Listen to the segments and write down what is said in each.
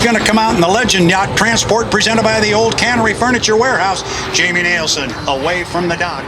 Going to come out in the Legend Yacht Transport presented by the Old Cannery Furniture Warehouse. Jamie Nielsen away from the dock.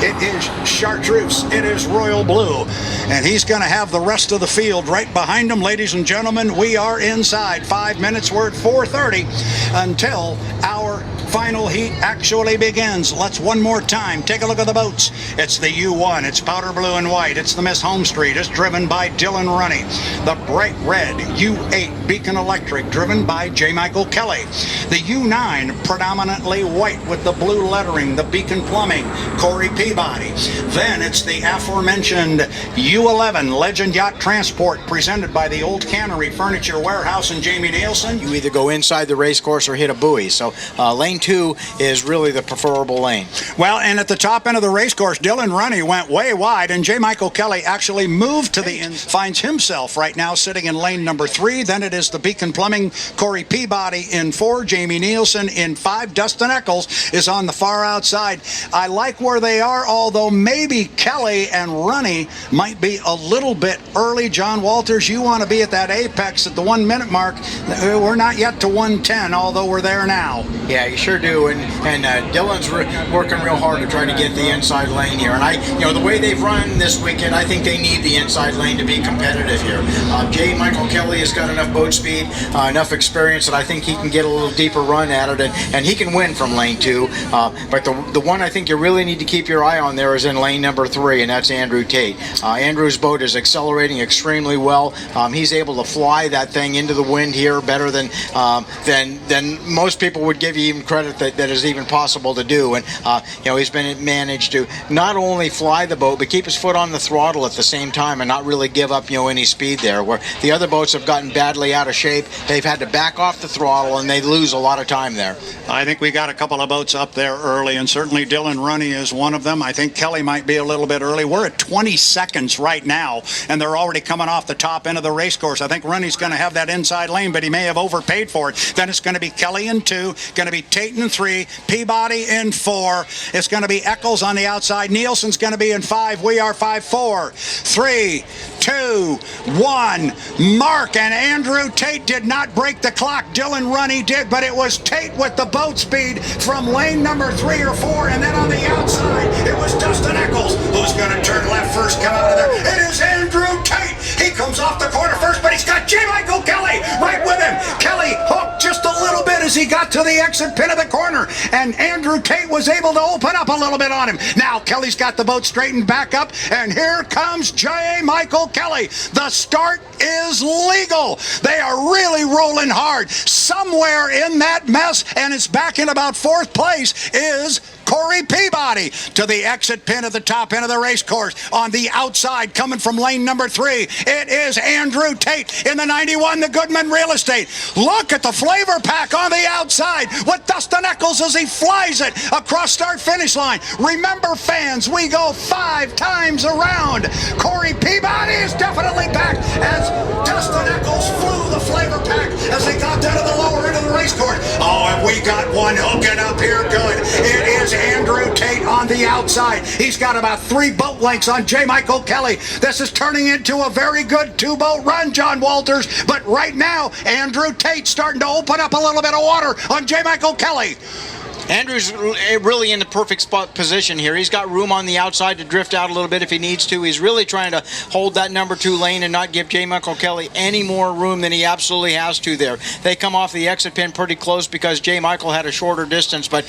It is Chartreuse. It is Royal Blue. And he's going to have the rest of the field right behind him. Ladies and gentlemen, we are inside. 5 minutes. We're at 4:30 until our final heat actually begins. Let's one more time take a look at the boats. It's the U1. It's powder blue and white. It's the Miss Homestreet. It's driven by Dylan Runny. The bright red U8 Beacon Electric driven by J. Michael Kelly. The U9 predominantly white with the blue lettering, the Beacon Plumbing, Corey Peabody. Then it's the aforementioned U11 Legend Yacht Transport presented by the Old Cannery Furniture Warehouse and Jamie Nielsen. You either go inside the race course or hit a buoy. So lane 2 is really the preferable lane. Well, and at the top end of the race course, Dylan Runny went way wide, and J. Michael Kelly actually moved to the end. Finds himself right now sitting in lane number 3. Then it is the Beacon Plumbing, Corey Peabody in 4, Jamie Nielsen in 5. Dustin Eccles is on the far outside. I like where they are, although maybe Kelly and Runny might be a little bit early. John Walters, you want to be at that apex at the 1 minute mark. We're not yet to 1:10, although we're there now. Yeah, you sure do. And Dylan's working real hard to try to get the inside lane here. And the way they've run this weekend, I think they need the inside lane to be competitive here. J. Michael Kelly has got enough boat speed, enough experience that I think he can get a little deeper run at it, and he can win from lane 2. But the one I think you really need to keep your eye on there is in lane number 3, and that's Andrew Tate. Andrew's boat is accelerating extremely well. He's able to fly that thing into the wind here better than most people would give you even credit that is even possible to do. And he's managed to not only fly the boat but keep his foot on the throttle at the same time and not really give up any speed there. Where the other boats have gotten badly out of shape, they've had to back off the throttle and they lose a lot of time there. I think we got a couple of boats up there early, and certainly Dylan Runny is one of them. I think Kelly might be a little bit early. We're at 20 seconds right now, and they're already coming off the top end of the race course. I think Runny's going to have that inside lane, but he may have overpaid for it. Then it's going to be Kelly in 2, going to be Tate in 3, Peabody in 4. It's going to be Eccles on the outside. Nielsen's going to be in 5. We are 5, 4, 3, 2, 1. Mark, and Andrew Tate did not break the clock. Dylan Runny did, but it was Tate with the boat speed from lane number 3 or 4, and then on the outside it was Dustin Eccles who's going to turn left first, come out of there. It is Andrew Tate. He comes off the corner first, but he's got J. Michael Kelly right with him. Kelly hooked just a little bit as he got to the exit pin of the corner, and Andrew Tate was able to open up a little bit on him. Now Kelly's got the boat straightened back up, and here comes J. Michael Kelly. The start is legal. They are really rolling hard. Somewhere in that mess, and it's back in about 4th place, is Corey Peabody to the exit pin at the top end of the race course. On the outside, coming from lane number 3, it is Andrew Tate in the 91, the Goodman Real Estate. Look at the flavor pack on the outside with Dustin Eccles as he flies it across start-finish line. Remember, fans, we go 5 times around. Corey Peabody is definitely back as Dustin Eccles flew the flavor pack as they got down to the lower end of the race course. Oh, and we got one hooking up here good. It is Andrew Tate on the outside. He's got about 3 boat lengths on J. Michael Kelly. This is turning into a very good 2-boat run, John Walters. But right now, Andrew Tate starting to open up a little bit of water on J. Michael Kelly. Andrew's really in the perfect spot position here. He's got room on the outside to drift out a little bit if he needs to. He's really trying to hold that number 2 lane and not give J. Michael Kelly any more room than he absolutely has to there. They come off the exit pin pretty close because J. Michael had a shorter distance, but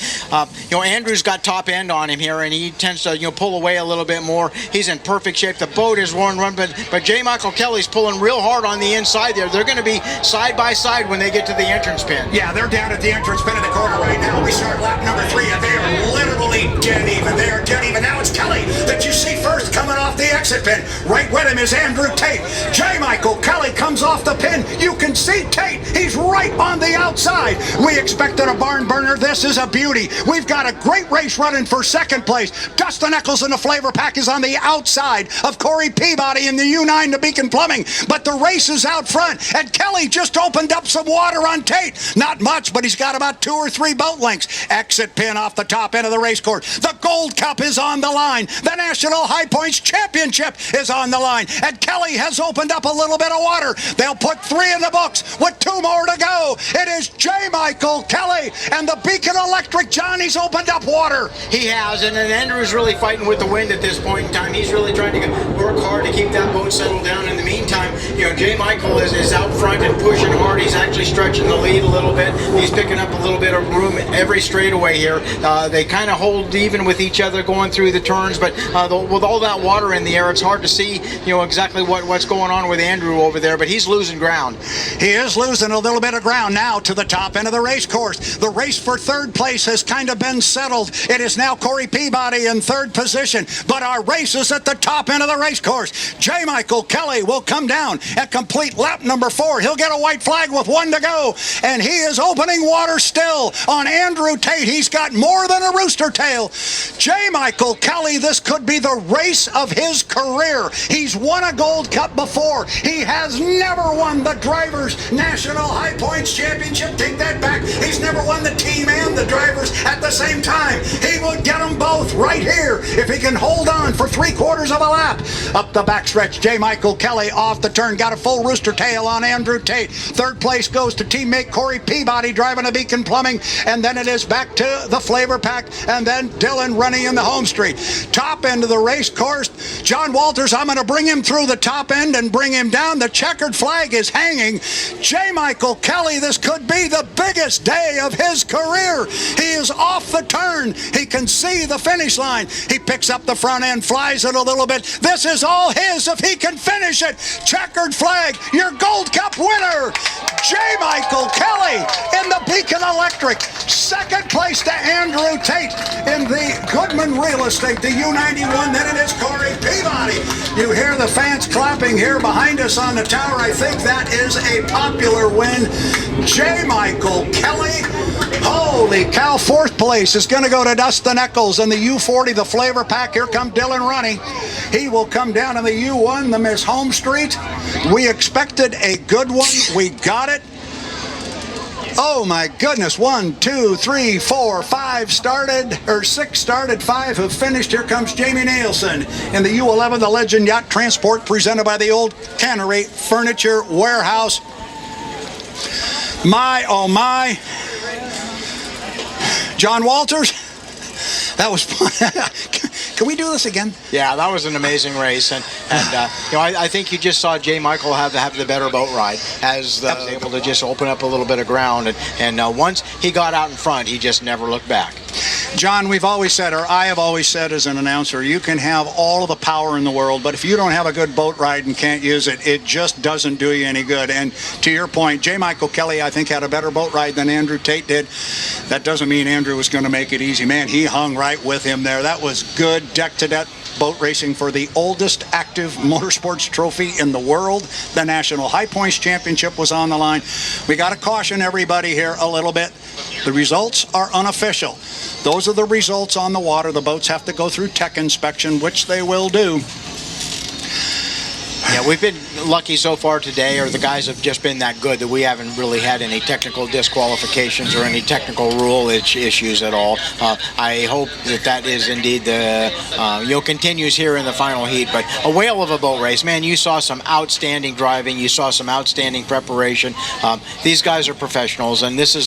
Andrew's got top end on him here, and he tends to pull away a little bit more. He's in perfect shape. The boat is run, but J. Michael Kelly's pulling real hard on the inside there. They're going to be side by side when they get to the entrance pin. Yeah, they're down at the entrance pin in the corner right now. We start lap number 3, and they are literally dead even. They are dead even. Now it's Kelly that you see first coming off the exit pin. Right with him is Andrew Tate. J. Michael Kelly comes off the pin. You can see Tate. He's right on the outside. outside. We expected a barn burner. This is a beauty. We've got a great race running for second place. Dustin Eccles in the flavor pack is on the outside of Corey Peabody in the U9 to Beacon Plumbing, but the race is out front, and Kelly just opened up some water on Tate. Not much, but he's got about 2 or 3 boat lengths. Exit pin off the top end of the race course. The Gold Cup is on the line. The National High Points Championship is on the line, and Kelly has opened up a little bit of water. They'll put 3 in the books with 2 more to go. It is J. Michael Kelly and the Beacon Electric. Johnny's opened up water. He has, and then Andrew's really fighting with the wind at this point in time. He's really trying to work hard to keep that boat settled down. In the meantime, J. Michael is out front and pushing hard. He's actually stretching the lead a little bit. He's picking up a little bit of room every straightaway here. They kind of hold even with each other going through the turns, but with all that water in the air, it's hard to see exactly what's going on with Andrew over there, but he's losing ground. He is losing a little bit of ground now to the top end of the race course. The race for third place has kind of been settled. It is now Corey Peabody in third position, but our race is at the top end of the race course. J. Michael Kelly will come down at complete lap number 4. He'll get a white flag with 1 to go, and he is opening water still on Andrew Tate. He's got more than a rooster tail. J. Michael Kelly, this could be the race of his career. He's won a Gold Cup before. He has never won the Drivers' National High Points Championship. Take that back. He's never won the team and the drivers at the same time. He would get them both right here if he can hold on for 3/4 of a lap. Up the backstretch, J. Michael Kelly off the turn, got a full rooster tail on Andrew Tate. Third place goes to teammate Corey Peabody driving a Beacon Plumbing, and then it is back to the flavor pack, and then Dylan running in the Homestreet. Top end of the race course, John Walters, I'm going to bring him through the top end and bring him down. The checkered flag is hanging. J. Michael Kelly, this could be the biggest day of his career. He is off the turn. He can see the finish line. He picks up the front end, flies it a little bit. This is all his if he can finish it. Checkered flag, your Gold Cup winner, J. Michael Kelly in the Beacon Electric. Second place to Andrew Tate in the Goodman Real Estate, the U91. Then it is Corey Peabody. You hear the fans clapping here behind us on the tower. I think that is a popular win. J. Michael Kelly. Holy cow, 4th place is going to go to Dustin Eccles in the U40, the flavor pack. Here comes Dylan Runny. He will come down in the U1, the Miss Homestreet. We expected a good one. We got it. Oh my goodness, 1, 2, 3, 4, 5 started, or 6 started, 5 have finished. Here comes Jamie Nielsen in the U11, the Legend Yacht Transport, presented by the Old Cannery Furniture Warehouse. My, oh my. John Walters, that was fun. Can we do this again? Yeah, that was an amazing race, and I think you just saw J. Michael have the better boat ride, as able to just open up a little bit of ground, and once he got out in front, he just never looked back. John, we've always said, or I have always said as an announcer, you can have all of the power in the world, but if you don't have a good boat ride and can't use it, it just doesn't do you any good. And to your point, J. Michael Kelly, I think, had a better boat ride than Andrew Tate did. That doesn't mean Andrew was going to make it easy. Man, he hung right with him there. That was good deck-to-deck boat racing for the oldest active motorsports trophy in the world. The National High Points Championship was on the line. We got to caution everybody here a little bit. The results are unofficial. Those are the results on the water. The boats have to go through tech inspection, which they will do. Yeah, we've been lucky so far today, or the guys have just been that good that we haven't really had any technical disqualifications or any technical rule issues at all. I hope that is indeed the continues here in the final heat. But a whale of a boat race, man. You saw some outstanding driving. You saw some outstanding preparation. These guys are professionals, and this is